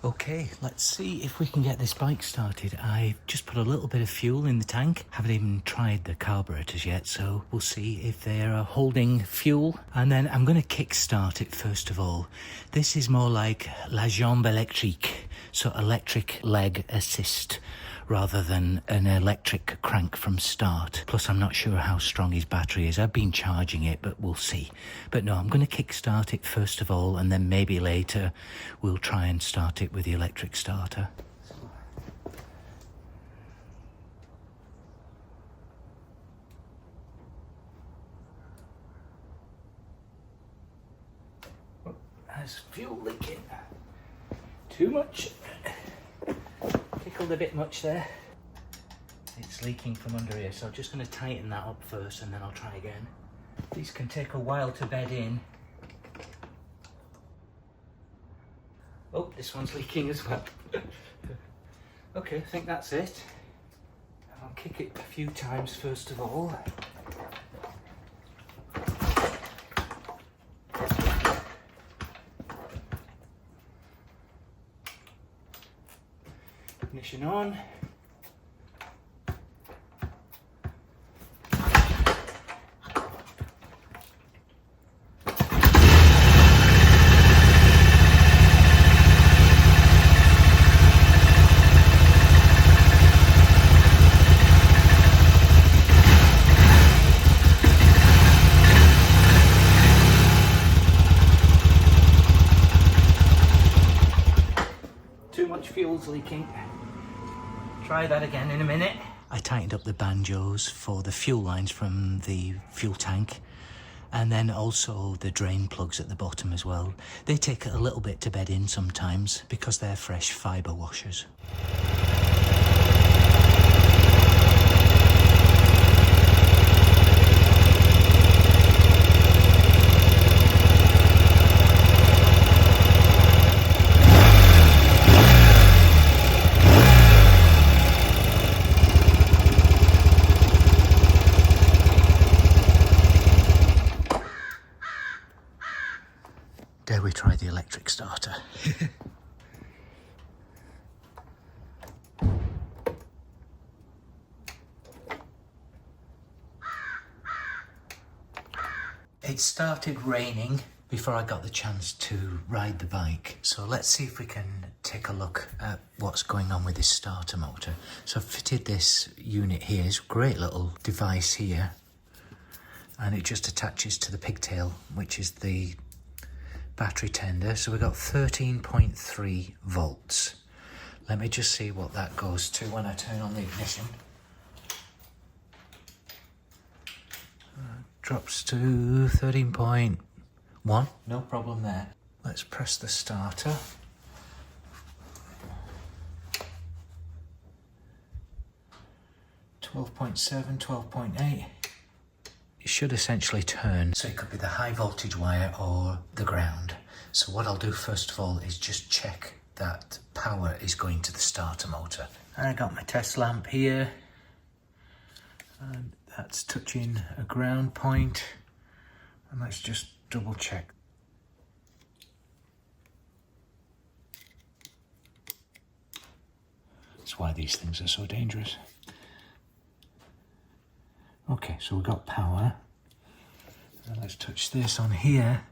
Okay, let's see if we can get this bike started. I've just put a little bit of fuel in the tank. Haven't even tried the carburetors yet, so we'll see if they're holding fuel. And then I'm going to kick-start it first of all. This is more like la jambe électrique, so electric leg assist, rather than an electric crank from start. Plus, I'm not sure how strong his battery is. I've been charging it, but we'll see. But no, I'm going to kick-start it first of all, and then maybe later we'll try and start it with the electric starter. Oh, there's fuel leaking. Too much. Tickled a bit much there. It's leaking from under here, so I'm just going to tighten that up first and then I'll try again. These can take a while to bed in. Oh, this one's leaking as well. Okay, I think that's it. I'll kick it a few times first of all. Ignition on. Too much fuel's leaking. Try that again in a minute. I tightened up the banjos for the fuel lines from the fuel tank, and then also the drain plugs at the bottom as well. They take a little bit to bed in sometimes because they're fresh fibre washers. Dare we try the electric starter? It started raining before I got the chance to ride the bike. So let's see if we can take a look at what's going on with this starter motor. So I've fitted this unit here. It's a great little device here. And it just attaches to the pigtail, which is the battery tender. So we've got 13.3 volts. Let me just see what that goes to when I turn on the ignition. Drops to 13.1, no problem there. Let's press the starter. .7, 12.8. It should essentially turn, so it could be the high voltage wire or the ground. So what I'll do first of all is just check that power is going to the starter motor. And I got my test lamp here, and that's touching a ground point. And let's just double check. That's why these things are so dangerous. Okay, so we've got power. And let's touch this on here.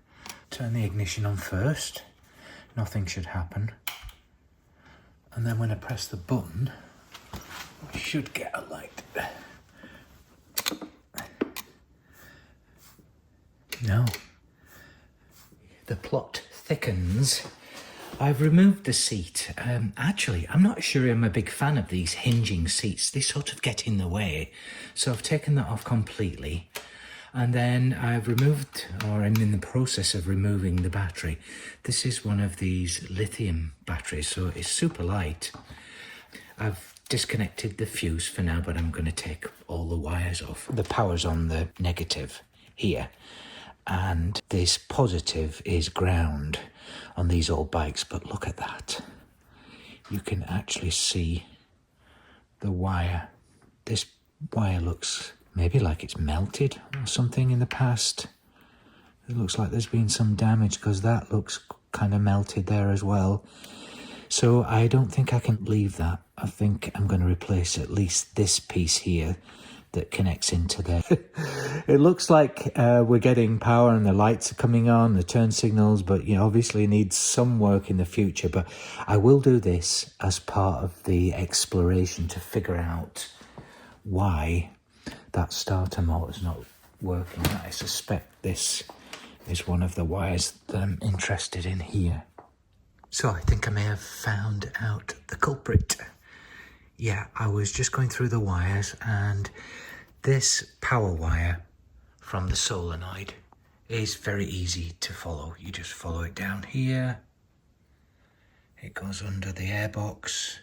Turn the ignition on first. Nothing should happen. And then when I press the button, I should get a light. No. The plot thickens. I've removed the seat. Actually, I'm not sure I'm a big fan of these hinging seats. They sort of get in the way. So I've taken that off completely. And then I've removed, or I'm in the process of removing the battery. This is one of these lithium batteries, so it's super light. I've disconnected the fuse for now, but I'm going to take all the wires off. The power's on the negative here. And this positive is ground on these old bikes, but look at that. You can actually see the wire. This wire looks maybe like it's melted or something in the past. It looks like there's been some damage because that looks kind of melted there as well. So I don't think I can leave that. I think I'm going to replace at least this piece here that connects into there. It looks like we're getting power and the lights are coming on, the turn signals, but you know, obviously needs some work in the future. But I will do this as part of the exploration to figure out why that starter motor's not working. I suspect this is one of the wires that I'm interested in here. So I think I may have found out the culprit. Yeah, I was just going through the wires, and this power wire from the solenoid is very easy to follow. You just follow it down here. It goes under the airbox,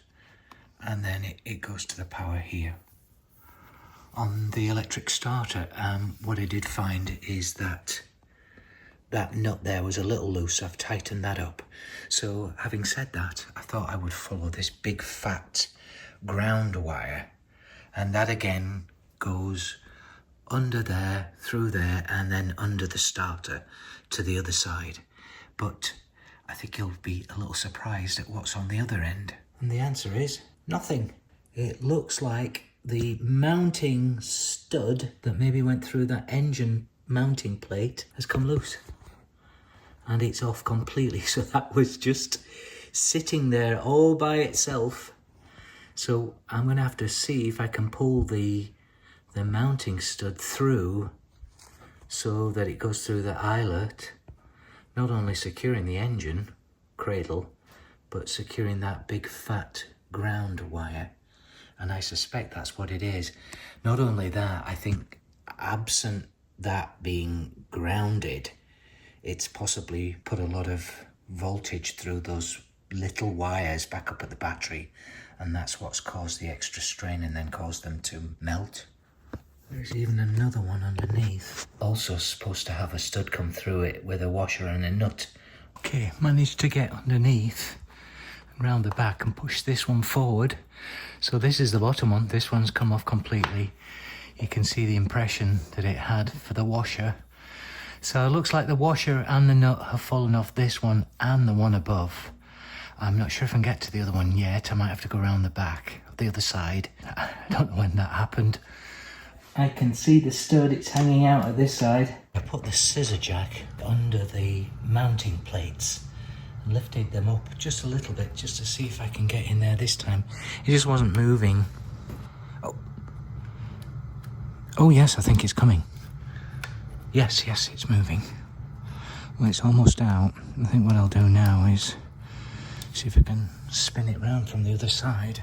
and then it goes to the power here. On the electric starter, what I did find is that nut there was a little loose. I've tightened that up. So having said that, I thought I would follow this big fat ground wire, and that again goes under there, through there, and then under the starter to the other side. But I think you'll be a little surprised at what's on the other end. And the answer is nothing. It looks like the mounting stud that maybe went through that engine mounting plate has come loose. And it's off completely. So that was just sitting there all by itself. So I'm going to have to see if I can pull the mounting stud through so that it goes through the eyelet, not only securing the engine cradle, but securing that big fat ground wire. And I suspect that's what it is. Not only that, I think absent that being grounded, it's possibly put a lot of voltage through those little wires back up at the battery, and that's what's caused the extra strain and then caused them to melt. There's even another one underneath, also supposed to have a stud come through it with a washer and a nut. Okay, managed to get underneath and round the back and push this one forward. So this is the bottom one. This one's come off completely. You can see the impression that it had for the washer. So it looks like the washer and the nut have fallen off this one and the one above. I'm not sure if I can get to the other one yet. I might have to go around the back, the other side. I don't know when that happened. I can see the stud, it's hanging out at this side. I put the scissor jack under the mounting plates and lifted them up just a little bit just to see if I can get in there this time. It just wasn't moving. Oh yes, I think it's coming. Yes, it's moving. Well, it's almost out. I think what I'll do now is see if I can spin it round from the other side.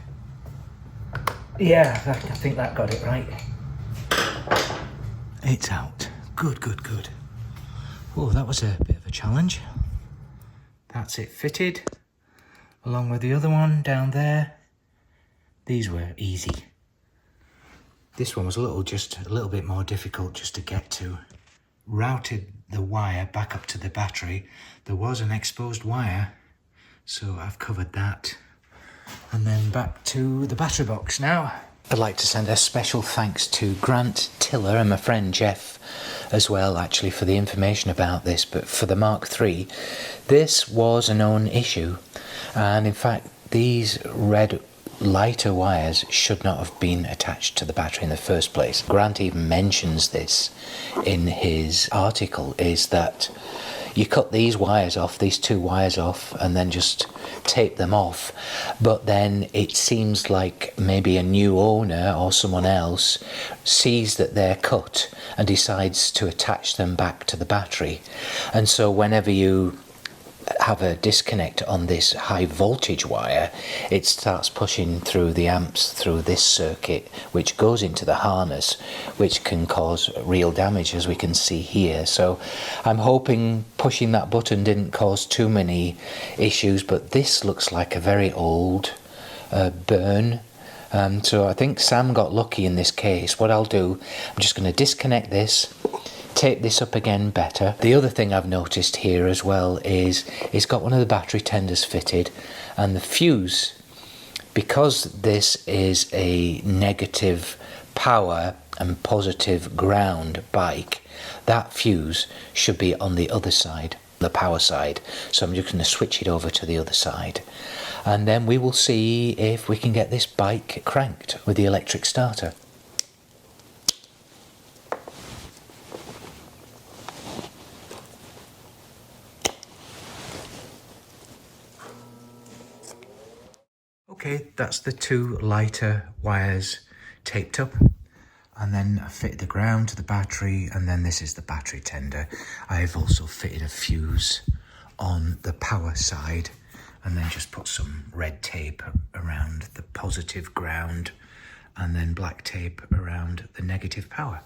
Yeah, I think that got it right. It's out. Good. Oh, that was a bit of a challenge. That's it fitted, along with the other one down there. These were easy. This one was just a little bit more difficult just to get to. Routed the wire back up to the battery. There was an exposed wire, so I've covered that. And then back to the battery box now. I'd like to send a special thanks to Grant Tiller and my friend Jeff as well, actually, for the information about this. But for the Mk3, this was a known issue. And in fact, these red lighter wires should not have been attached to the battery in the first place. Grant even mentions this in his article, is that you cut these wires off, these two wires off, and then just tape them off. But then it seems like maybe a new owner or someone else sees that they're cut and decides to attach them back to the battery. And so whenever you have a disconnect on this high voltage wire, it starts pushing through the amps through this circuit, which goes into the harness, which can cause real damage, as we can see here. So I'm hoping pushing that button didn't cause too many issues, but this looks like a very old burn. So I think Sam got lucky in this case. What I'll do, I'm just going to disconnect this, tape this up again better. The other thing I've noticed here as well is it's got one of the battery tenders fitted, and the fuse, because this is a negative power and positive ground bike, that fuse should be on the other side. the power side. So I'm just going to switch it over to the other side. And then we will see if we can get this bike cranked with the electric starter. Okay, that's the two lighter wires taped up, and then I fitted the ground to the battery, and then this is the battery tender. I've also fitted a fuse on the power side, and then just put some red tape around the positive ground, and then black tape around the negative power.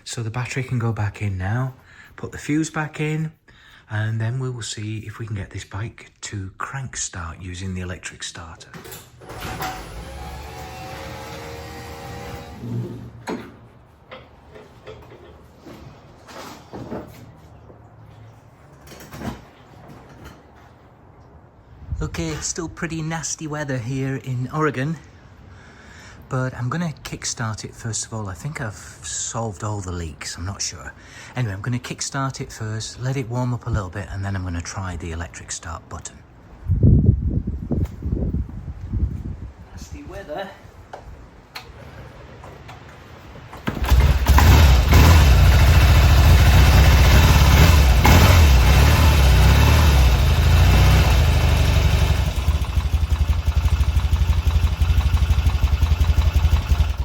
So the battery can go back in now, put the fuse back in, and then we will see if we can get this bike to crank start using the electric starter. Okay, still pretty nasty weather here in Oregon, but I'm gonna kickstart it first of all. I think I've solved all the leaks, I'm not sure. Anyway, I'm gonna kickstart it first, let it warm up a little bit, and then I'm gonna try the electric start button. Nasty weather.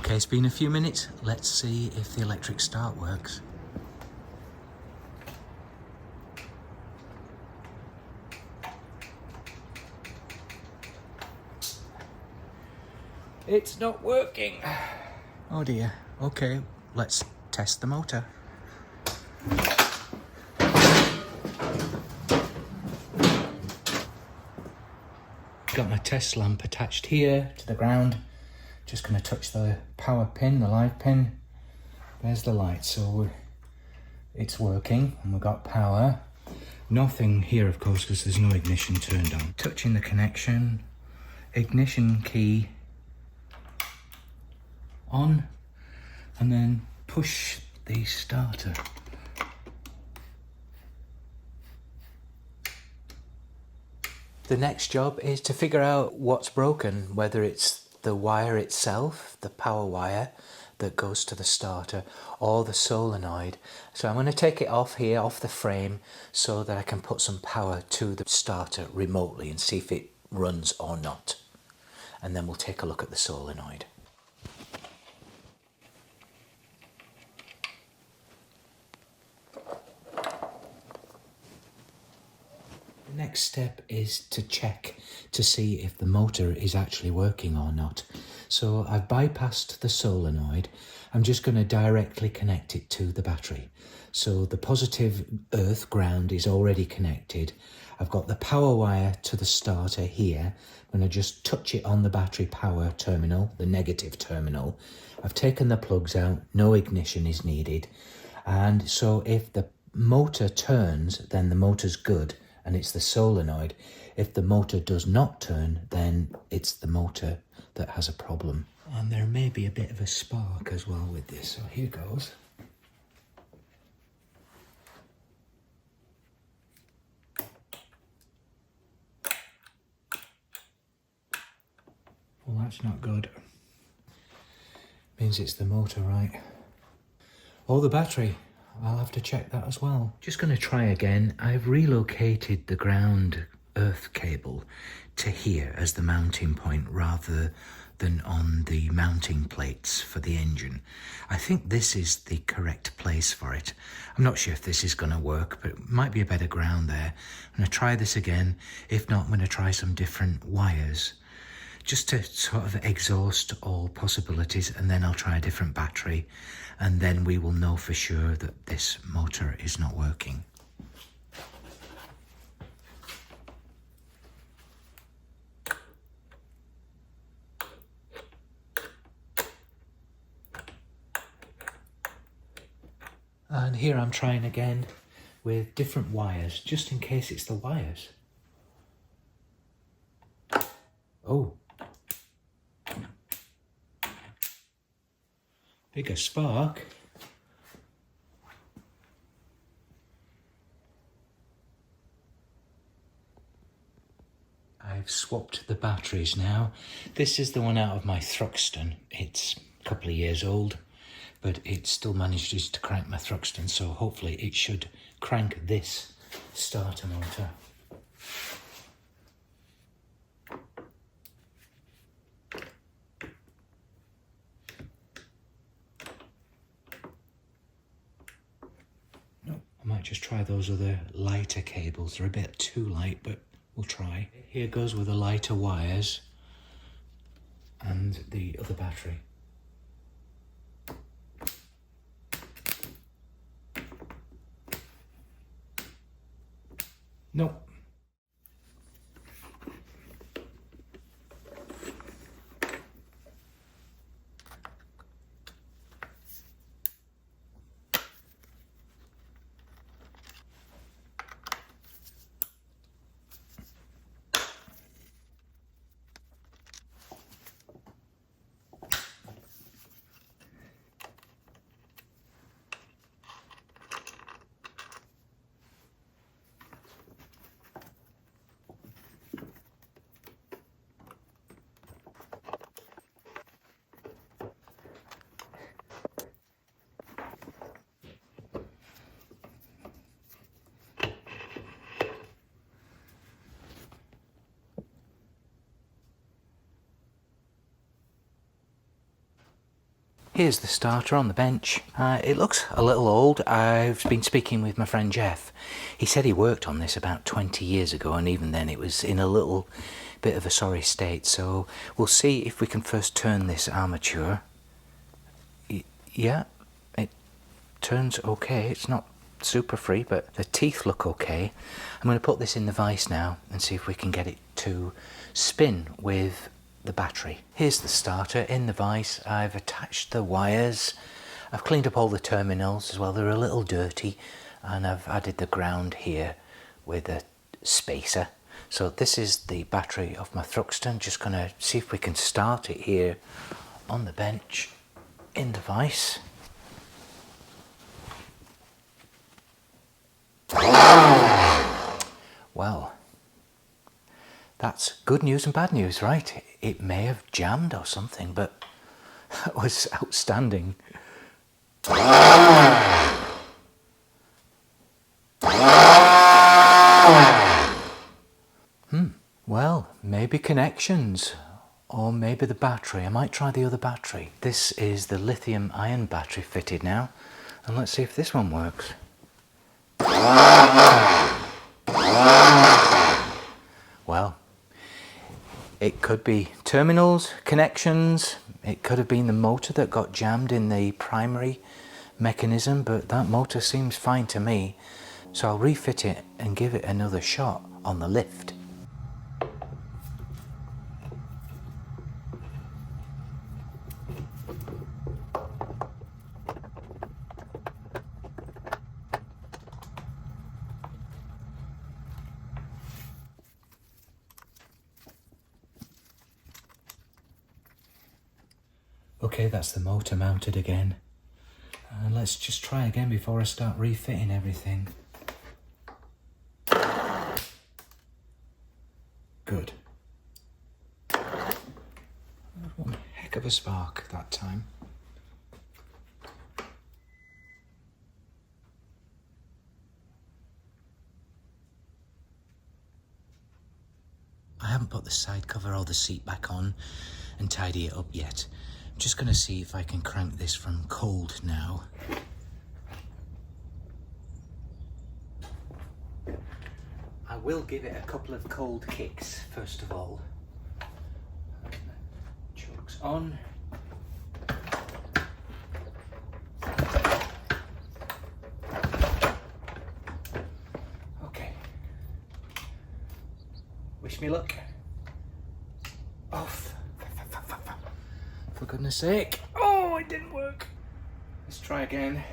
Okay, it's been a few minutes. Let's see if the electric start works. It's not working. Oh dear. Okay, let's test the motor. Got my test lamp attached here to the ground. Just going to touch the power pin, the live pin. There's the light, so it's working and we've got power. Nothing here, of course, because there's no ignition turned on. Touching the connection, ignition key on, and then push the starter. The next job is to figure out what's broken, whether it's the wire itself, the power wire that goes to the starter, or the solenoid. So I'm going to take it off here, off the frame, so that I can put some power to the starter remotely and see if it runs or not. And then we'll take a look at the solenoid. The next step is to check to see if the motor is actually working or not. So I've bypassed the solenoid. I'm just going to directly connect it to the battery. So the positive earth ground is already connected. I've got the power wire to the starter here. I'm going to just touch it on the battery power terminal, the negative terminal. I've taken the plugs out, no ignition is needed. And so if the motor turns, then the motor's good, and it's the solenoid. If the motor does not turn, then it's the motor that has a problem. And there may be a bit of a spark as well with this, so here goes. Well, that's not good. Means it's the motor, right? Or the battery. I'll have to check that as well. Just going to try again. I've relocated the ground earth cable to here as the mounting point rather than on the mounting plates for the engine. I think this is the correct place for it. I'm not sure if this is going to work, but it might be a better ground there. I'm going to try this again. If not, I'm going to try some different wires, just to sort of exhaust all possibilities, and then I'll try a different battery, and then we will know for sure that this motor is not working. And here I'm trying again with different wires, just in case it's the wires. Oh. Bigger spark. swapped the batteries now. This is the one out of my Thruxton. It's a couple of years old, but it still manages to crank my Thruxton, so hopefully it should crank this starter motor. I might just try those other lighter cables. They're a bit too light, but we'll try. Here goes with the lighter wires and the other battery. Nope. Here's the starter on the bench. It looks a little old. I've been speaking with my friend Jeff. He said he worked on this about 20 years ago, and even then it was in a little bit of a sorry state. So we'll see if we can first turn this armature. Yeah, it turns okay. It's not super free, but the teeth look okay. I'm going to put this in the vise now and see if we can get it to spin with the battery. Here's the starter in the vise. I've attached the wires. I've cleaned up all the terminals as well. They're a little dirty, and I've added the ground here with a spacer. So this is the battery of my Thruxton. Just gonna see if we can start it here on the bench in the vise. Well, that's good news and bad news, right? It may have jammed or something, but that was outstanding. Well, maybe connections, or maybe the battery. I might try the other battery. This is the lithium ion battery fitted now, and let's see if this one works. Well, it could be terminals, connections. It could have been the motor that got jammed in the primary mechanism, but that motor seems fine to me. So I'll refit it and give it another shot on the lift. Okay, that's the motor mounted again. Let's just try again before I start refitting everything. Good. One heck of a spark that time. I haven't put the side cover or the seat back on and tidy it up yet. I'm just going to see if I can crank this from cold now. I will give it a couple of cold kicks first of all. Chokes on. Okay. Wish me luck. Off. For goodness sake. Oh, it didn't work. Let's try again.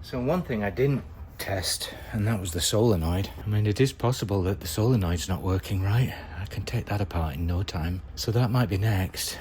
So one thing I didn't test, and that was the solenoid. I mean, it is possible that the solenoid's not working right. I can take that apart in no time. So that might be next.